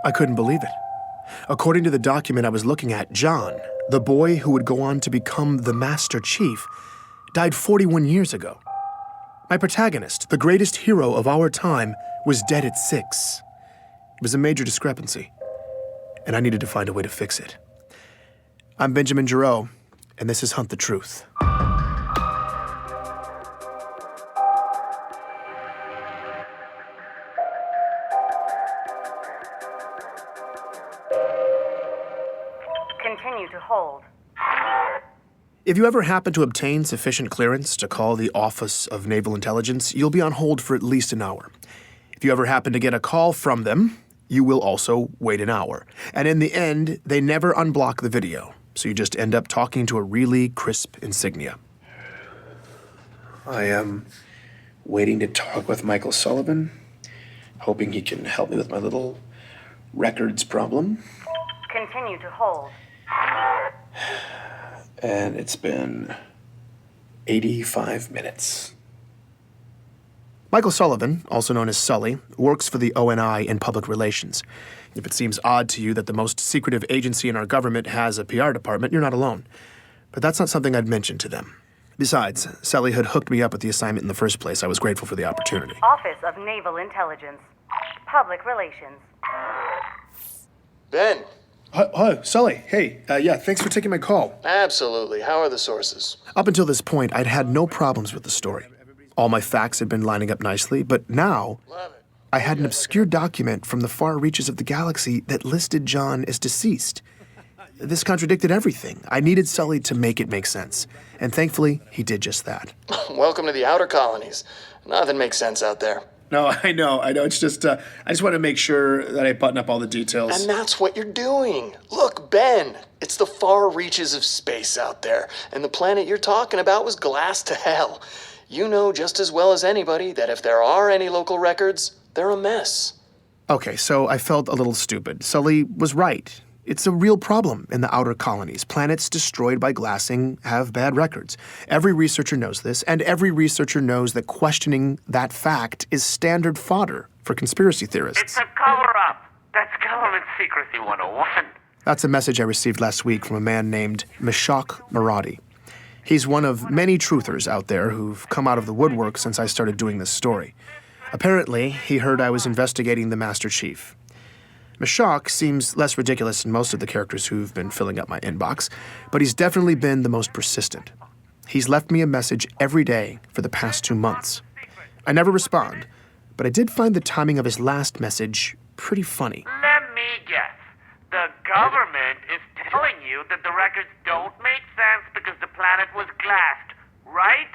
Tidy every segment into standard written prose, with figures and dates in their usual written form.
I couldn't believe it. According to the document I was looking at, John, the boy who would go on to become the Master Chief, died 41 years ago. My protagonist, the greatest hero of our time, was dead at 6. It was a major discrepancy, and I needed to find a way to fix it. I'm Benjamin Giroux, and this is Hunt the Truth. Continue to hold. If you ever happen to obtain sufficient clearance to call the Office of Naval Intelligence, you'll be on hold for at least an hour. If you ever happen to get a call from them, you will also wait an hour. And in the end, they never unblock the video, so you just end up talking to a really crisp insignia. I am waiting to talk with Michael Sullivan, hoping he can help me with my little records problem. Continue to hold. And it's been 85 minutes. Michael Sullivan, also known as Sully, works for the ONI in public relations. If it seems odd to you that the most secretive agency in our government has a PR department, you're not alone. But that's not something I'd mention to them. Besides, Sully had hooked me up with the assignment in the first place. I was grateful for the opportunity. Office of Naval Intelligence. Public Relations. Ben. Hi, Sully. Hey, yeah, thanks for taking my call. Absolutely. How are the sources? Up until this point, I'd had no problems with the story. All my facts had been lining up nicely, but now I had an obscure document from the far reaches of the galaxy that listed John as deceased. This contradicted everything. I needed Sully to make it make sense, and thankfully, he did just that. Welcome to the outer colonies. Nothing makes sense out there. No, I know. It's just, I just want to make sure that I button up all the details. And that's what you're doing. Look, Ben, it's the far reaches of space out there, and the planet you're talking about was glassed to hell. You know just as well as anybody that if there are any local records, they're a mess. Okay, so I felt a little stupid. Sully was right. It's a real problem in the outer colonies. Planets destroyed by glassing have bad records. Every researcher knows this, and every researcher knows that questioning that fact is standard fodder for conspiracy theorists. It's a cover-up. That's Government Secrecy 101. That's a message I received last week from a man named Mashaka. He's one of many truthers out there who've come out of the woodwork since I started doing this story. Apparently, he heard I was investigating the Master Chief. Mashaka seems less ridiculous than most of the characters who've been filling up my inbox, but he's definitely been the most persistent. He's left me a message every day for the past 2 months. I never respond, but I did find the timing of his last message pretty funny. Let me guess. The government is telling you that the records don't make sense because the planet was glassed, right?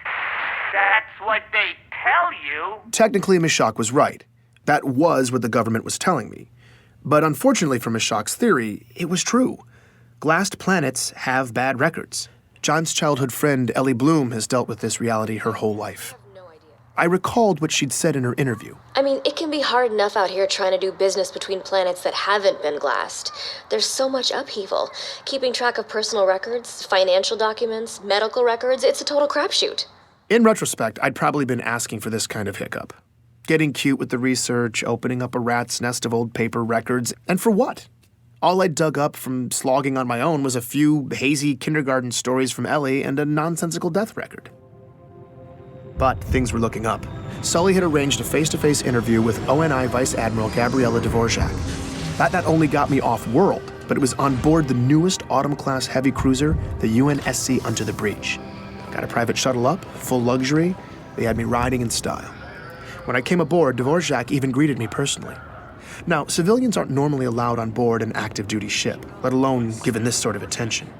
That's what they tell you. Technically, Mashaka was right. That was what the government was telling me. But unfortunately for Mashaka's theory, it was true. Glassed planets have bad records. John's childhood friend, Ellie Bloom, has dealt with this reality her whole life. I recalled what she'd said in her interview. I mean, it can be hard enough out here trying to do business between planets that haven't been glassed. There's so much upheaval. Keeping track of personal records, financial documents, medical records, it's a total crapshoot. In retrospect, I'd probably been asking for this kind of hiccup. Getting cute with the research, opening up a rat's nest of old paper records, and for what? All I dug up from slogging on my own was a few hazy kindergarten stories from Ellie and a nonsensical death record. But things were looking up. Sully had arranged a face-to-face interview with ONI Vice Admiral Gabriella Dvorak. That not only got me off-world, but it was on board the newest Autumn-class heavy cruiser, the UNSC Under the Breach. Got a private shuttle up, full luxury. They had me riding in style. When I came aboard, Dvorak even greeted me personally. Now, civilians aren't normally allowed on board an active-duty ship, let alone given this sort of attention.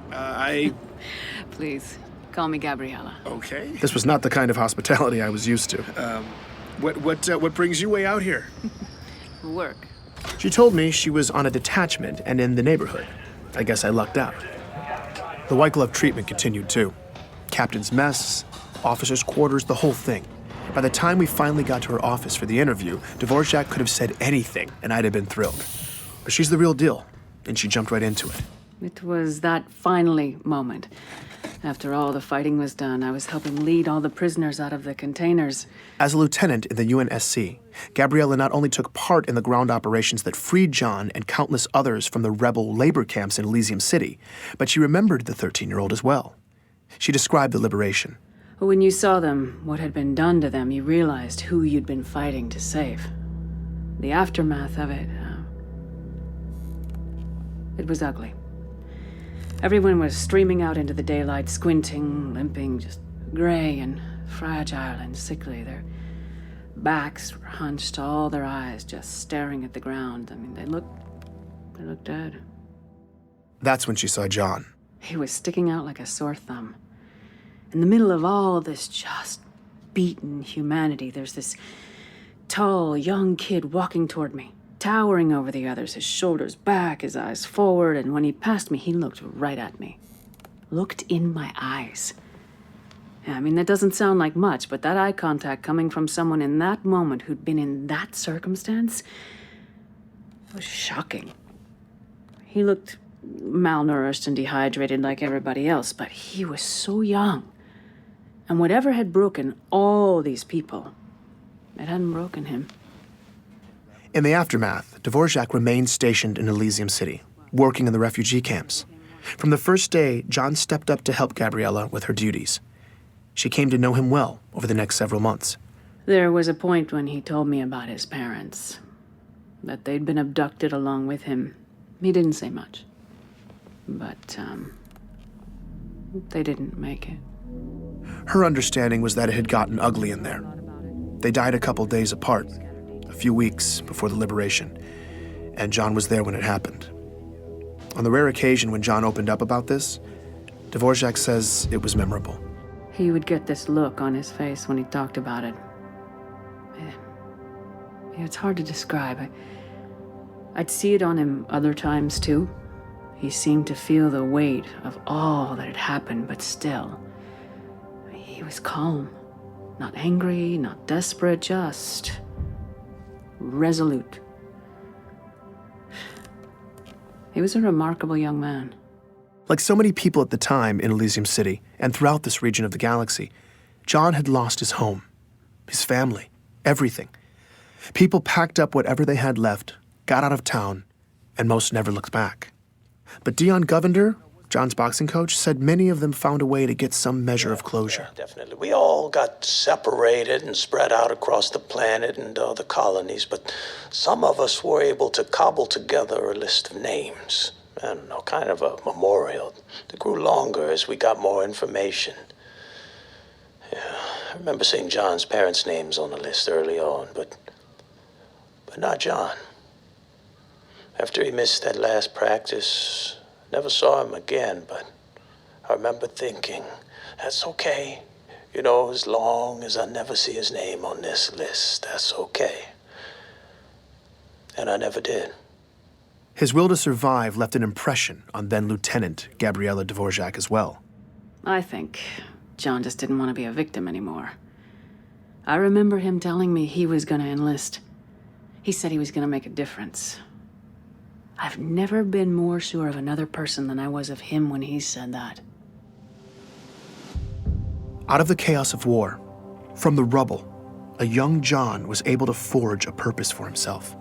Please, call me Gabriella. Okay. This was not the kind of hospitality I was used to. What brings you way out here? Work. She told me she was on a detachment and in the neighborhood. I guess I lucked out. The white glove treatment continued, too. Captain's mess, officers' quarters, the whole thing. By the time we finally got to her office for the interview, Dvorak could have said anything, and I'd have been thrilled. But she's the real deal, and she jumped right into it. It was that finally moment. After all the fighting was done, I was helping lead all the prisoners out of the containers. As a lieutenant in the UNSC, Gabriella not only took part in the ground operations that freed John and countless others from the rebel labor camps in Elysium City, but she remembered the 13-year-old as well. She described the liberation. When you saw them, what had been done to them, you realized who you'd been fighting to save. The aftermath of it, it was ugly. Everyone was streaming out into the daylight, squinting, limping, just gray and fragile and sickly. Their backs were hunched, all their eyes just staring at the ground. I mean, they looked dead. That's when she saw John. He was sticking out like a sore thumb. In the middle of all this just beaten humanity, there's this tall, young kid walking toward me, towering over the others, his shoulders back, his eyes forward, and when he passed me, he looked right at me. Looked in my eyes. I mean, that doesn't sound like much, but that eye contact coming from someone in that moment who'd been in that circumstance was shocking. He looked malnourished and dehydrated like everybody else, but he was so young. And whatever had broken all these people, it hadn't broken him. In the aftermath, Dvorak remained stationed in Elysium City, working in the refugee camps. From the first day, John stepped up to help Gabriella with her duties. She came to know him well over the next several months. There was a point when he told me about his parents, that they'd been abducted along with him. He didn't say much, but they didn't make it. Her understanding was that it had gotten ugly in there. They died a couple days apart, a few weeks before the liberation, and John was there when it happened. On the rare occasion when John opened up about this, Dvorak says it was memorable. He would get this look on his face when he talked about it. It's hard to describe. I'd see it on him other times, too. He seemed to feel the weight of all that had happened, but still, he was calm. Not angry, not desperate, just resolute. He was a remarkable young man. Like so many people at the time in Elysium City and throughout this region of the galaxy, John had lost his home, his family, everything. People packed up whatever they had left, got out of town, and most never looked back. But Dion Govender, John's boxing coach, said many of them found a way to get some measure of closure. Yeah, definitely. We all got separated and spread out across the planet and the colonies, but some of us were able to cobble together a list of names and kind of a memorial that grew longer as we got more information. Yeah, I remember seeing John's parents' names on the list early on, but not John. After he missed that last practice, never saw him again, but I remember thinking, that's okay. You know, as long as I never see his name on this list, that's okay. And I never did. His will to survive left an impression on then-Lieutenant Gabriella Dvorak as well. I think John just didn't want to be a victim anymore. I remember him telling me he was going to enlist. He said he was going to make a difference. I've never been more sure of another person than I was of him when he said that. Out of the chaos of war, from the rubble, a young John was able to forge a purpose for himself.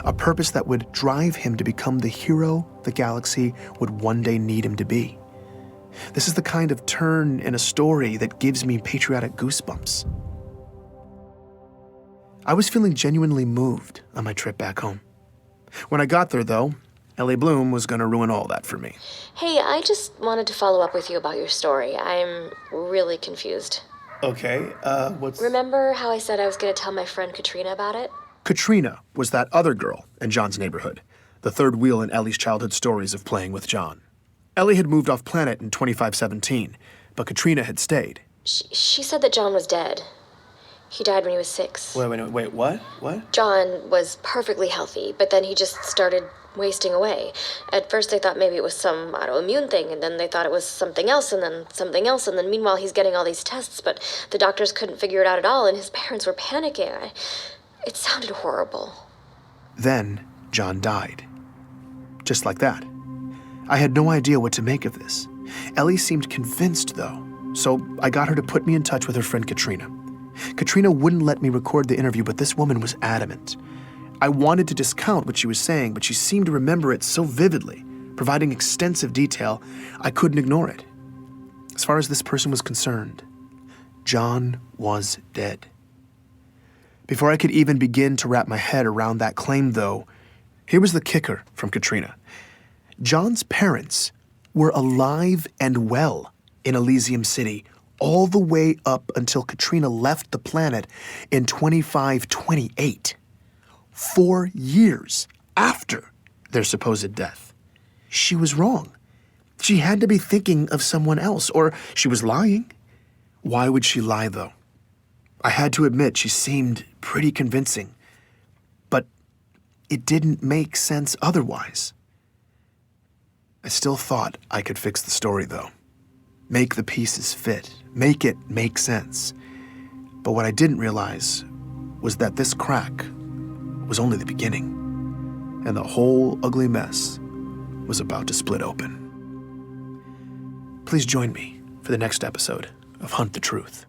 A purpose that would drive him to become the hero the galaxy would one day need him to be. This is the kind of turn in a story that gives me patriotic goosebumps. I was feeling genuinely moved on my trip back home. When I got there, though, Ellie Bloom was going to ruin all that for me. Hey, I just wanted to follow up with you about your story. I'm really confused. Okay, what's... Remember how I said I was going to tell my friend Katrina about it? Katrina was that other girl in John's neighborhood, the third wheel in Ellie's childhood stories of playing with John. Ellie had moved off planet in 2517, but Katrina had stayed. She said that John was dead. He died when he was 6. Wait, what? What? John was perfectly healthy, but then he just started wasting away. At first they thought maybe it was some autoimmune thing, and then they thought it was something else, and then something else, and then meanwhile he's getting all these tests, but the doctors couldn't figure it out at all, and his parents were panicking. It sounded horrible. Then John died. Just like that. I had no idea what to make of this. Ellie seemed convinced, though, so I got her to put me in touch with her friend Katrina. Katrina wouldn't let me record the interview, but this woman was adamant. I wanted to discount what she was saying, but she seemed to remember it so vividly, providing extensive detail, I couldn't ignore it. As far as this person was concerned, John was dead. Before I could even begin to wrap my head around that claim, though, here was the kicker from Katrina. John's parents were alive and well in Elysium City all the way up until Katrina left the planet in 2528, 4 years after their supposed death. She was wrong. She had to be thinking of someone else, or she was lying. Why would she lie, though? I had to admit she seemed pretty convincing, but it didn't make sense otherwise. I still thought I could fix the story, though. Make the pieces fit, make it make sense. But what I didn't realize was that this crack was only the beginning, and the whole ugly mess was about to split open. Please join me for the next episode of Hunt the Truth.